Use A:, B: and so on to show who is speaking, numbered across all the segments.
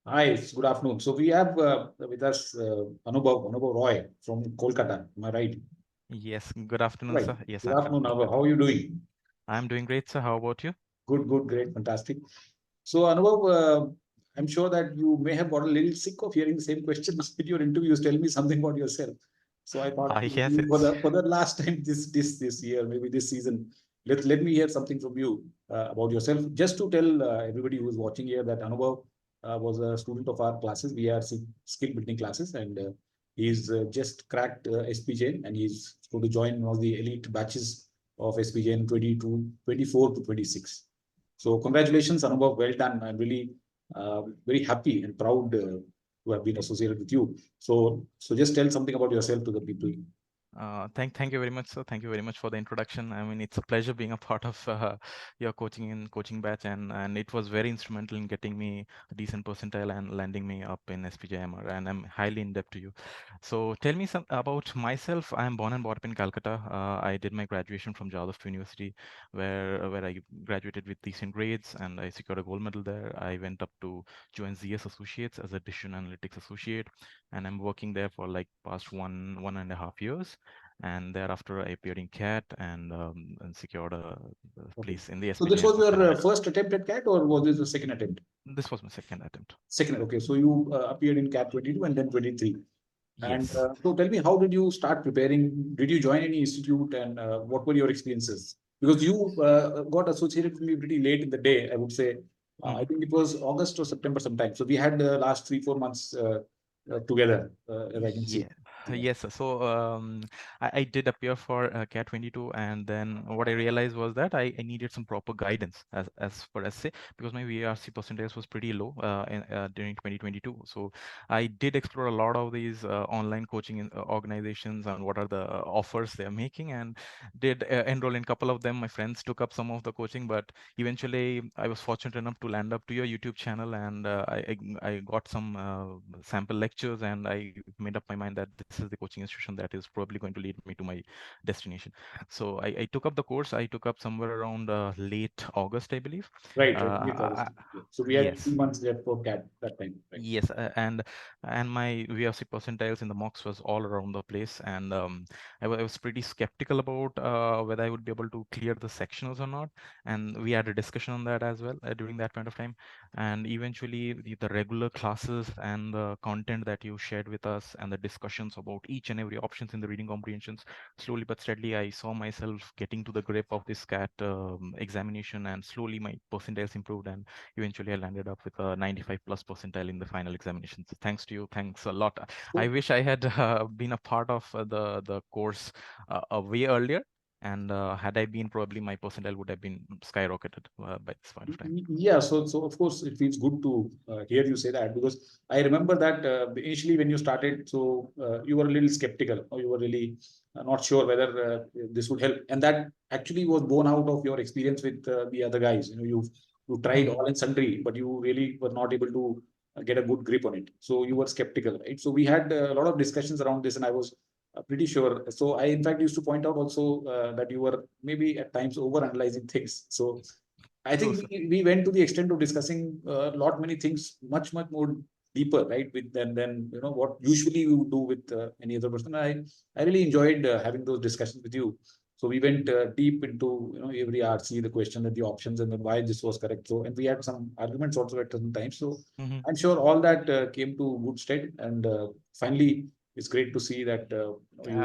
A: Hi, good afternoon. So we have with us Anubhav Roy from Kolkata. Am I right?
B: Yes, good afternoon,
A: Right.
B: sir. Yes,
A: Good afternoon,
B: absolutely.
A: Anubhav. How are you doing?
B: I'm doing great, sir. How about you?
A: Good, great, fantastic. So Anubhav, I'm sure that you may have got a little sick of hearing the same questions in your interviews. Tell me something about yourself. So I thought
B: Yes,
A: for
B: it's
A: the last time this year, maybe this season, let me hear something from you about yourself. Just to tell everybody who is watching here that Anubhav was a student of our classes. We are skill building classes, and he's just cracked SPJ, and he's going to join one of the elite batches of SPJ in 24 to 26. So congratulations, Anubhav. Well done. I'm really very happy and proud to have been associated with you. So just tell something about yourself to the people.
B: thank you very much, sir. Thank you very much for the introduction. I mean, it's a pleasure being a part of your coaching batch, and it was very instrumental in getting me a decent percentile and landing me up in SPJIMR, and I'm highly in debt to you. So tell me some about myself. I'm born and brought up in Calcutta. I did my graduation from Jadavpur University, where I graduated with decent grades, and I secured a gold medal there. I went up to join ZS Associates as a decision analytics associate, and I'm working there for like past one and a half years. And thereafter, I appeared in CAT and secured a
A: Okay.
B: place in the
A: So this
B: SPJM
A: was your
B: finally.
A: first attempt at CAT, or was this the second attempt?
B: This was my second attempt.
A: Second. Okay. So you appeared in CAT 22 and then 23. And
B: Yes.
A: so tell me, how did you start preparing? Did you join any institute, and what were your experiences? Because you got associated with me pretty late in the day, I would say. I
B: Mhm.
A: think it was August or September sometime. So we had the last 3 4 months together, as I can see.
B: Yeah, yes, sir. So I did appear for CAT 22, and then what I realized was that I needed some proper guidance as far as say, because my VARC percentage was pretty low during 2022. So I did explore a lot of these online coaching organizations and what are the offers they are making, and did enroll in a couple of them. My friends took up some of the coaching, but eventually I was fortunate enough to land up to your YouTube channel, and I got some sample lectures, and I made up my mind that this is the coaching institution that is probably going to lead me to my destination. So I took up the course. I took up somewhere around late August, I believe.
A: Right, right. Late
B: Uh,
A: August.
B: I,
A: Yeah. So we had three
B: yes.
A: months left for CAT that time. Right.
B: Yes, and my VRC percentiles in the mocks was all around the place, and I was pretty skeptical about whether I would be able to clear the sectionals or not. And we had a discussion on that as well during that point of time. And eventually, the regular classes and the content that you shared with us, and the discussions about each and every options in the reading comprehensions, slowly but steadily, I saw myself getting to the grip of this CAT examination, and slowly my percentiles improved, and eventually I landed up with a 95 plus percentile in the final examinations. Thanks to you. Thanks a lot. I
A: So
B: wish I had been a part of the course a way earlier. And had I been, probably my percentile would have been skyrocketed by this point of time.
A: Yeah, so of course it feels good to hear you say that, because I remember that initially when you started, so you were a little skeptical, or you were really not sure whether this would help, and that actually was born out of your experience with the other guys. You tried
B: Mhm.
A: all and sundry, but you really were not able to get a good grip on it. So you were skeptical, right? So we had a lot of discussions around this, and I was pretty sure. So I in fact used to point out also that you were maybe at times over analyzing things. So I
B: True,
A: think
B: sir.
A: we went to the extent of discussing a lot many things much more deeper, right? With than what usually you would do with any other person. I really enjoyed having those discussions with you. So we went deep into every RC, the question and the options, and then why this was correct. So and we had some arguments also at certain times. So
B: Mhm.
A: I'm sure all that came to good stead, and finally it's great to see that you.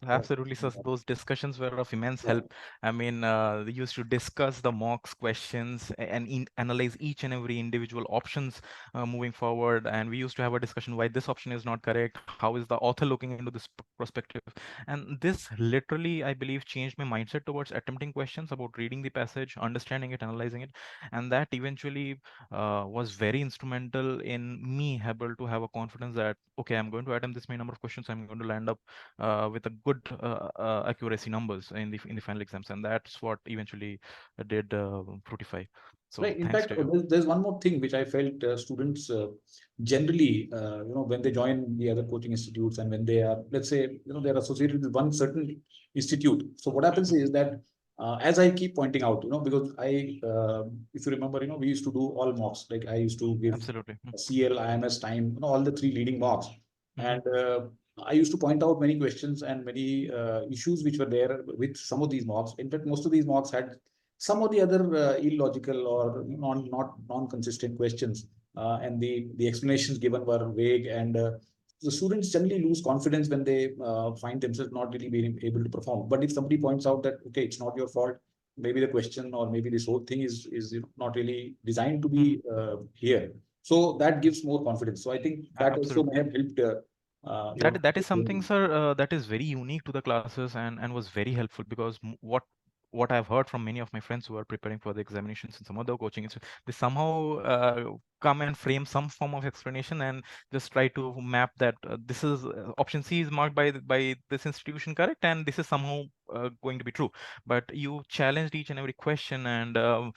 B: Absolutely, sir. Those discussions were of immense
A: Yeah.
B: help. I mean, they used to discuss the mocks questions and analyze each and every individual options moving forward. And we used to have a discussion why this option is not correct. How is the author looking into this perspective? And this literally, I believe, changed my mindset towards attempting questions about reading the passage, understanding it, analyzing it, and that eventually was very instrumental in me able to have a confidence that okay, I'm going to attempt this many number of questions. I'm going to land up with a good accuracy numbers in the final exams, and that's what eventually did fructify. So
A: Right. In
B: thanks
A: fact,
B: to you.
A: there's one more thing which I felt students generally, when they join the other coaching institutes, and when they are, let's say, they're associated with one certain institute. So what happens is that as I keep pointing out, because if you remember, we used to do all mocks. Like I used to give
B: Absolutely.
A: CL, IMS, time, all the three leading mocks. And I used to point out many questions and many issues which were there with some of these mocks. In fact, most of these mocks had some of the other illogical or not non-consistent questions, and the explanations given were vague, and the students generally lose confidence when they find themselves not really being able to perform. But if somebody points out that, okay, it's not your fault, maybe the question or maybe this whole thing is not really designed to be here. So that gives more confidence. So I think that also may
B: Absolutely.
A: have helped.
B: That is something, sir, that is very unique to the classes and was very helpful, because what I've heard from many of my friends who are preparing for the examinations and some other coaching is they somehow come and frame some form of explanation and just try to map that this is option C is marked by this institution correct, and this is somehow going to be true. But you challenged each and every question and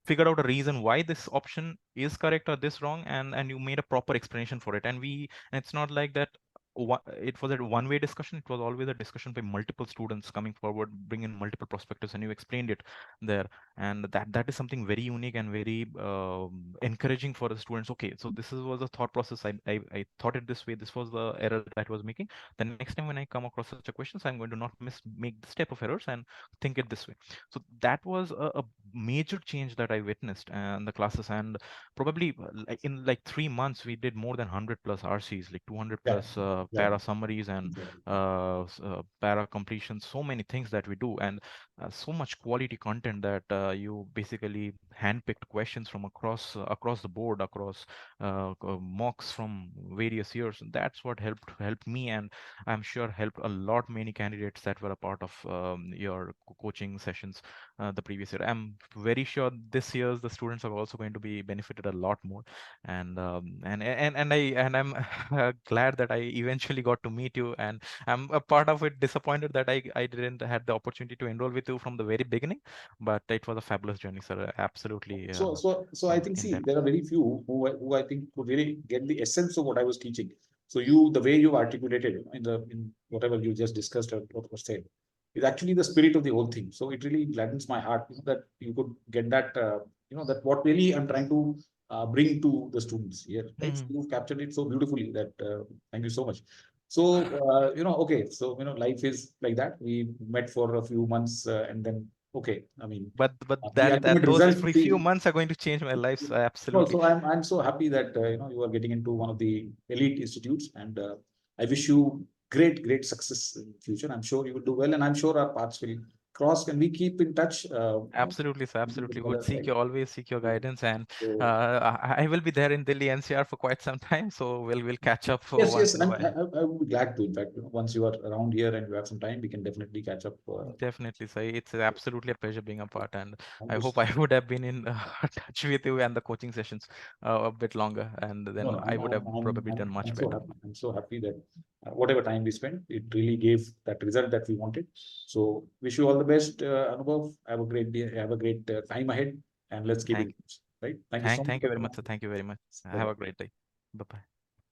B: figured out a reason why this option is correct or this wrong, and you made a proper explanation for it. And it's not like that it was a one-way discussion. It was always a discussion by multiple students coming forward, bringing multiple perspectives, and you explained it there. And that is something very unique and very encouraging for the students. Okay, so was a thought process. I thought it this way. This was the error that I was making. The next time when I come across such a questions, I'm going to not make this type of errors and think it this way. So that was a major change that I witnessed in the classes. And probably in like 3 months we did more than 100 plus RCs, like 200 plus para summaries and para completion, so many things that we do, and so much quality content that you basically handpicked questions from across the board, across mocks from various years. And that's what helped me, and I'm sure helped a lot many candidates that were a part of your coaching sessions the previous year. I'm very sure this year's the students are also going to be benefited a lot more. And I'm glad that I eventually got to meet you, and I'm a part of it disappointed that I didn't had the opportunity to enroll with you from the very beginning. But it was a fabulous journey, sir. Absolutely.
A: So I think, see,
B: Intent.
A: there are very few who I think could really get the essence of what I was teaching. So the way you articulated in whatever you just discussed or what was said, is actually the spirit of the whole thing. So it really gladdens my heart, that you could get that, that what really I'm trying to bring to the students here. Right? So you've captured it so beautifully that thank you so much. So okay, so life is like that. We met for a few months, and then okay, I mean,
B: But
A: the
B: that
A: ultimate
B: those
A: result.
B: few months are going to change my life. So
A: No,
B: absolutely.
A: so I'm so happy that you are getting into one of the elite institutes, and I wish you great success in the future. I'm sure you will do well, and I'm sure our paths will cross. Can we keep in touch?
B: Absolutely, sir. Absolutely. Would seek your always seek your guidance, and
A: So,
B: I will be there in Delhi NCR for quite some time. So we'll catch up for
A: yes,
B: once in a
A: I
B: while.
A: would be glad to. In fact, once you are around here and you have some time, we can definitely catch up.
B: Definitely, sir. It's absolutely a pleasure being a part, and
A: Thank
B: I
A: you.
B: hope I would have been in touch with you and the coaching sessions a bit longer, and
A: No,
B: then
A: no,
B: I would have probably done much
A: I'm so
B: better.
A: happy. I'm so happy that whatever time we spent, it really gave that result that we wanted. So wish you all the best, Anubhav. Have a great day. Have a great time ahead, and let's keep
B: Thank,
A: in touch. Right. Thank you so much
B: thank you
A: for
B: very
A: your
B: much, sir.
A: time.
B: Thank you very much. Have a
A: Bye-bye.
B: great day. Bye bye.